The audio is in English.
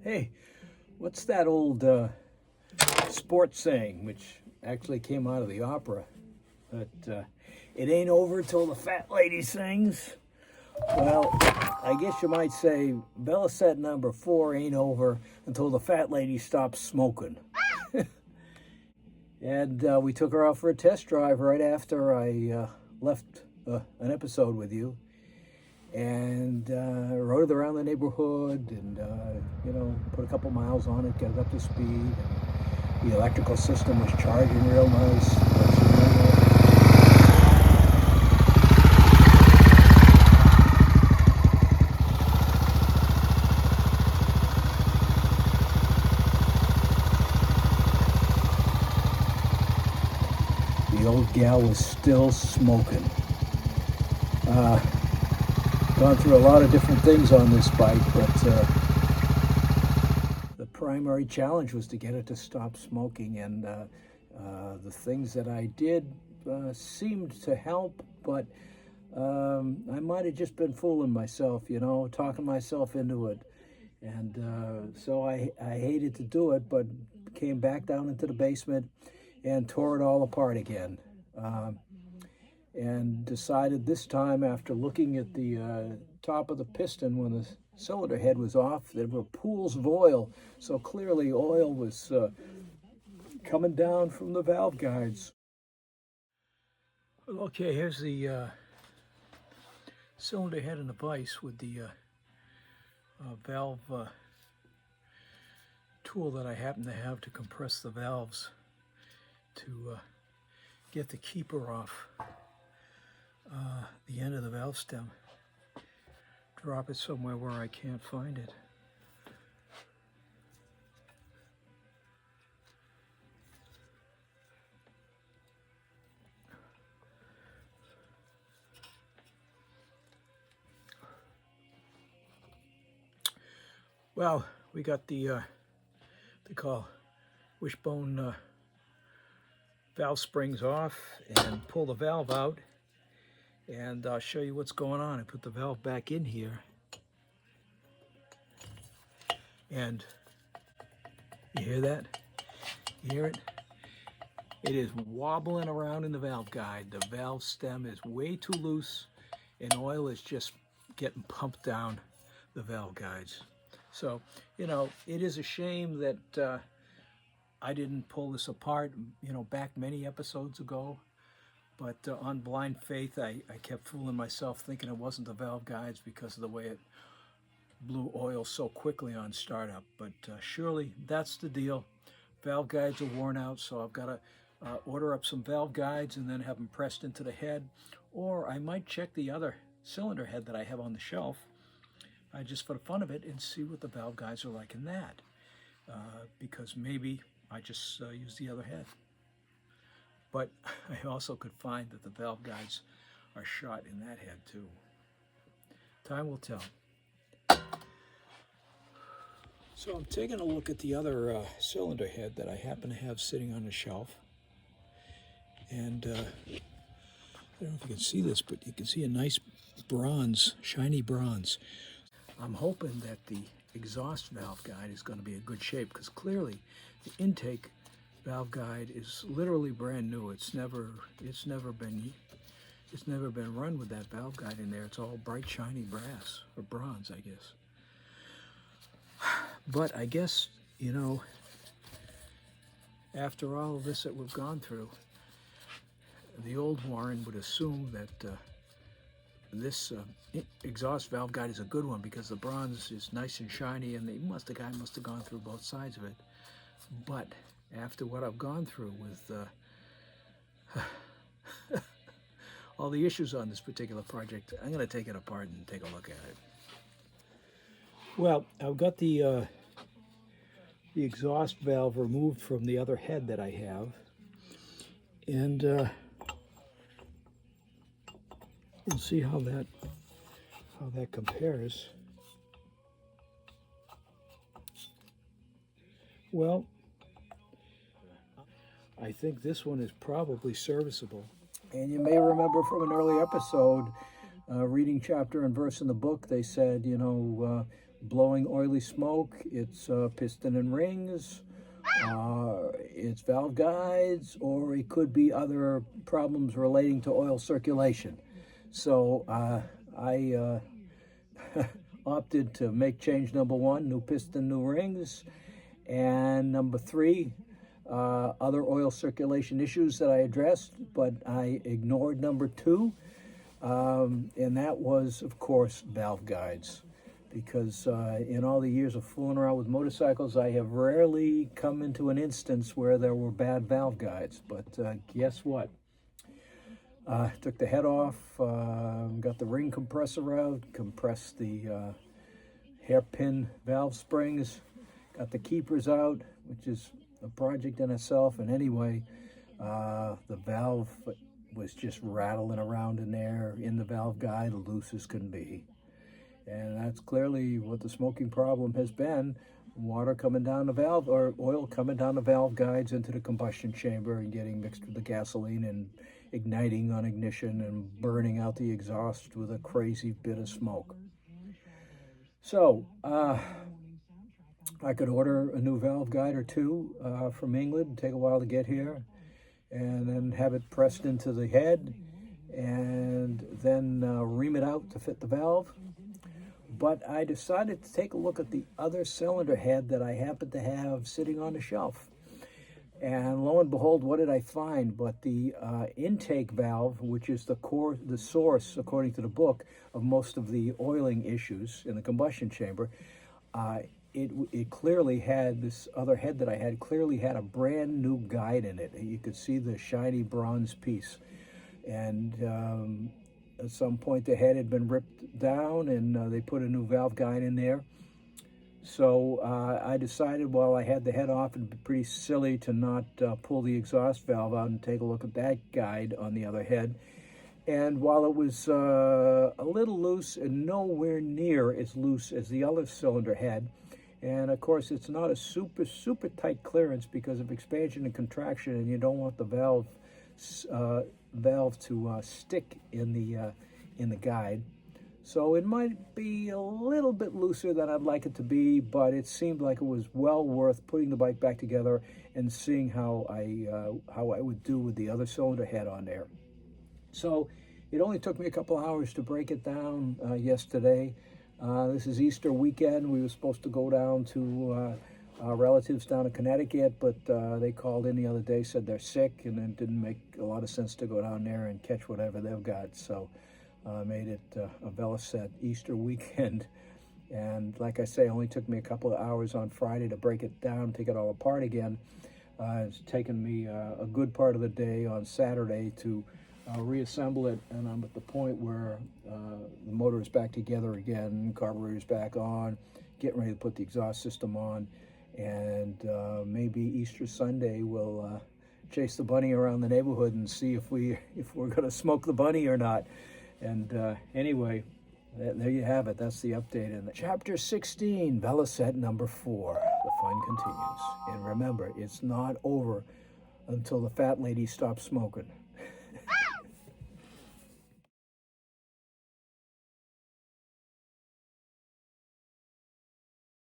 Hey, what's that old sports saying, which actually came out of the opera? That it ain't over till the fat lady sings. Well, I guess you might say Velocette number 4 ain't over until the fat lady stops smoking. And we took her out for a test drive right after I left an episode with you. And rode it around the neighborhood and, put a couple miles on it, get it up to speed. And the electrical system was charging real nice. The old gal was still smoking. Gone through a lot of different things on this bike, but the primary challenge was to get it to stop smoking, and the things that I did seemed to help, but I might have just been fooling myself, talking myself into it. And so I hated to do it, but came back down into the basement and tore it all apart again. And decided this time, after looking at the top of the piston when the cylinder head was off, there were pools of oil. So clearly oil was coming down from the valve guides. Okay, here's the cylinder head and the vise with the valve tool that I happen to have to compress the valves to get the keeper off the end of the valve stem. Drop it somewhere where I can't find it. Well, we got the they call wishbone valve springs off, and pull the valve out. And I'll show you what's going on. I put the valve back in here. And you hear that? You hear it? It is wobbling around in the valve guide. The valve stem is way too loose, and oil is just getting pumped down the valve guides. So, it is a shame that I didn't pull this apart, back many episodes ago. But on blind faith, I kept fooling myself thinking it wasn't the valve guides because of the way it blew oil so quickly on startup. But surely that's the deal. Valve guides are worn out, so I've got to order up some valve guides and then have them pressed into the head. Or I might check the other cylinder head that I have on the shelf, just for the fun of it, and see what the valve guides are like in that. Because maybe I just use the other head. But I also could find that the valve guides are shot in that head too. Time will tell. So I'm taking a look at the other cylinder head that I happen to have sitting on the shelf. And I don't know if you can see this, but you can see a nice bronze, shiny bronze. I'm hoping that the exhaust valve guide is going to be in good shape, because clearly the intake valve guide is literally brand new. It's never been run with that valve guide in there. It's all bright, shiny brass or bronze, I guess. But I guess, after all of this that we've gone through, the old Warren would assume that this exhaust valve guide is a good one, because the bronze is nice and shiny, and the guy must have gone through both sides of it. But after what I've gone through with all the issues on this particular project, I'm going to take it apart and take a look at it. Well, I've got the exhaust valve removed from the other head that I have, and we'll see how that compares. Well, I think this one is probably serviceable. And you may remember from an early episode, reading chapter and verse in the book, they said, blowing oily smoke, it's piston and rings, it's valve guides, or it could be other problems relating to oil circulation. So I opted to make change number 1, new piston, new rings, and number 3, other oil circulation issues that I addressed, but I ignored number 2, and that was, of course, valve guides. Because in all the years of fooling around with motorcycles, I have rarely come into an instance where there were bad valve guides. But guess what? Took the head off, got the ring compressor out, compressed the hairpin valve springs, got the keepers out, which is a project in itself. And anyway, the valve was just rattling around in there in the valve guide, loose as can be. And that's clearly what the smoking problem has been. Water coming down the valve, or oil coming down the valve guides into the combustion chamber and getting mixed with the gasoline and igniting on ignition and burning out the exhaust with a crazy bit of smoke. So I could order a new valve guide or 2 from England, take a while to get here, and then have it pressed into the head and then ream it out to fit the valve. But I decided to take a look at the other cylinder head that I happen to have sitting on the shelf. And lo and behold, what did I find? But the intake valve, which is the source, according to the book, of most of the oiling issues in the combustion chamber, it clearly had, this other head that I had, clearly had a brand new guide in it. You could see the shiny bronze piece. And at some point the head had been ripped down and they put a new valve guide in there. So I decided while I had the head off, it'd be pretty silly to not pull the exhaust valve out and take a look at that guide on the other head. And while it was a little loose and nowhere near as loose as the other cylinder head, and of course it's not a super tight clearance because of expansion and contraction, and you don't want the valve to stick in the guide. So it might be a little bit looser than I'd like it to be, but it seemed like it was well worth putting the bike back together and seeing how I would do with the other cylinder head on there. So it only took me a couple hours to break it down yesterday. This is Easter weekend. We were supposed to go down to relatives down in Connecticut, but they called in the other day, said they're sick, and it didn't make a lot of sense to go down there and catch whatever they've got. So made it a Velocette Easter weekend. And like I say, it only took me a couple of hours on Friday to break it down, take it all apart again. It's taken me a good part of the day on Saturday to reassemble it, and I'm at the point where the motor is back together again, carburetor's back on, getting ready to put the exhaust system on, and maybe Easter Sunday we'll chase the bunny around the neighborhood and see if we're going to smoke the bunny or not. And anyway, there you have it. That's the update in Chapter 16, Velocette number 4. The fun continues. And remember, it's not over until the fat lady stops smoking.